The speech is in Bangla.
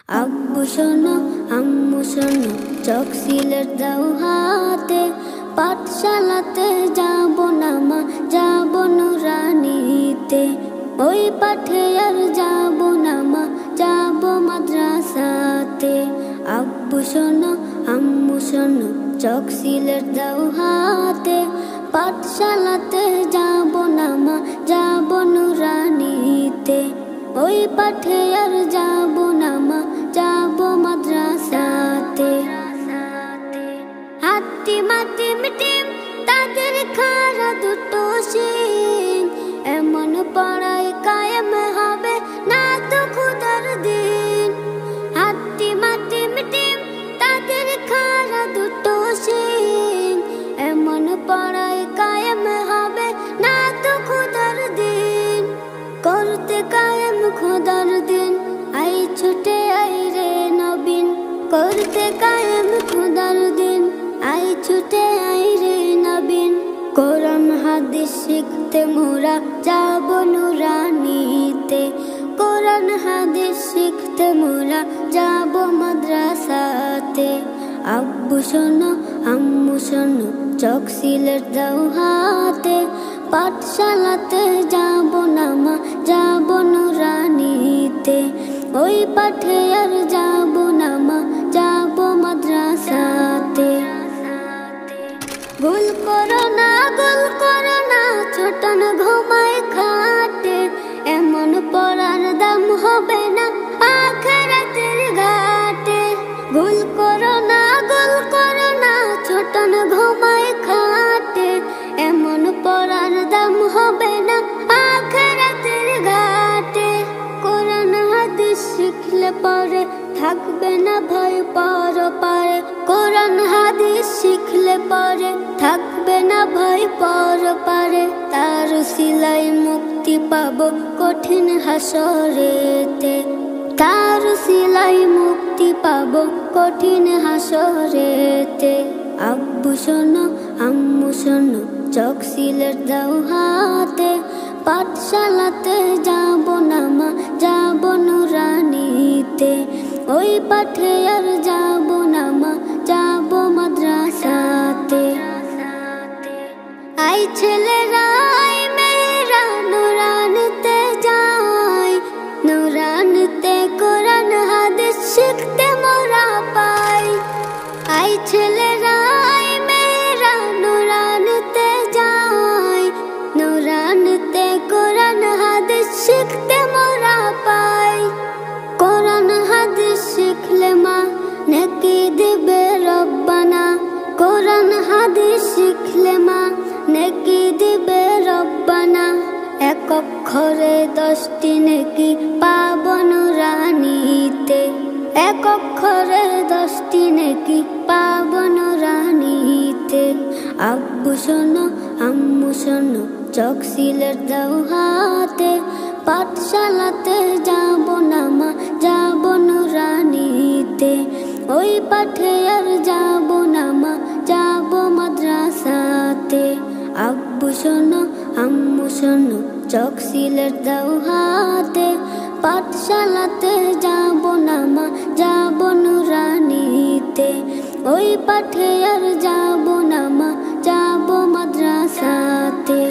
আব্বু শোনো আম্মু শোনো, চোখ সিলেট দাও হাতে। পাঠশালাতে যাব না মা, যাব নুরানিতে। ওই পাঠে আর যাব না মা, যাব মাদ্রাসাতে। আব্বু শোনো আম্মু শোনো, চোখ সিলেট দাও হাতে। পাঠশালাতে যাব না মা, যাব নুরানিতে। ওই পাঠে আর যাব না মা, যাব মাদ্রাসাতে। হাতি মাটি মিটিম তাদের খারা দুটো শিং, এমন পড়াই কায়েম হবে না তো খুদার দিন। হাতি মাটি মিটিম তাদের খারা দুটো শিং, এমন পড়াই কায়েম হবে না তো খুদার দিন। করতে কায়েম খোদার দিন, আই ছুটে আই রে নবীন। করতে কায়েম খোদার দিন, আই ছুটে আই রে নবীন। কোরআন হাদিস শিখতে মোরা যাব নুরানিতে। কোরআন হাদিস শিখতে মোরা যাব মাদ্রাসাতে। আব্বু শোনো আম্মু শোনো, চোখ সিলেট দাও হাতে। পাঠশালাতে যাব না মা, যাব নুরানিতে। ওই পাঠে আর যাব না মা, যাব মাদ্রাসাতে। ভুল করো না ছোটন ঘুমায় খাটে, এমন পড়ার দাম হবে না আখিরাতের ঘাটে। ভুল করো না ছোটন ঘুমায় খাটে, এমন পড়ার দাম হবে না আখিরাতের ঘাটে। কোরআন হাদিস শিখলে পরে থাকবে না ভয় পরপারে। কোরআন হাদিস শিখলে পরে থাকবে না ভয় পরপারে। তার সিলাই মুক্তি পাবো কঠিন হাসরেতে। তার সিলাই মুক্তি পাবো কঠিন হাসরেতে। আব্বু শোনো আম্মু শোনো, চোখ সিলেট দাও হাতে। পাঠশালাতে যাব না মা, যাব নুরানিতে। ওই পাঠে আর যাব না মা, যাব মাদ্রাসাতে। আই ছেলেরা আই মেয়েরা নুরানিতে যাই। নুরানিতে কোরআন হাদিস শিখতে মোরা পাই। আই ছেলেরা আই মেয়েরা নুরানিতে যাই। নুরানিতে কোরআন হাদিস শিখতে মোরা পাই। কোরআন হাদিস শিখলে মা নেকি দিবে রব্বানা। কোরআন হাদিস শিখলে মা নেকি দিবে রব্বানা। এক অক্ষরে 10টি নেকি পাবো নুরানিতে। এক অক্ষরে 10টি নেকি পাবো নুরানিতে। আব্বু শোনো আম্মু শোনো, চোখ সিলেট দাও হাতে। পাঠশালাতে যাব না মা, যাব নুরানিতে। ওই পাঠে আর যাব না মা, যাব মাদ্রাসাতে। আব্বু শোনো আম্মু শোনো, চোখ সিলেট দাও হাতে। পাঠশালাতে যাব না মা, যাব নুরানিতে। ওই পাঠে আর যাব না মা, যাব মাদ্রাসাতে।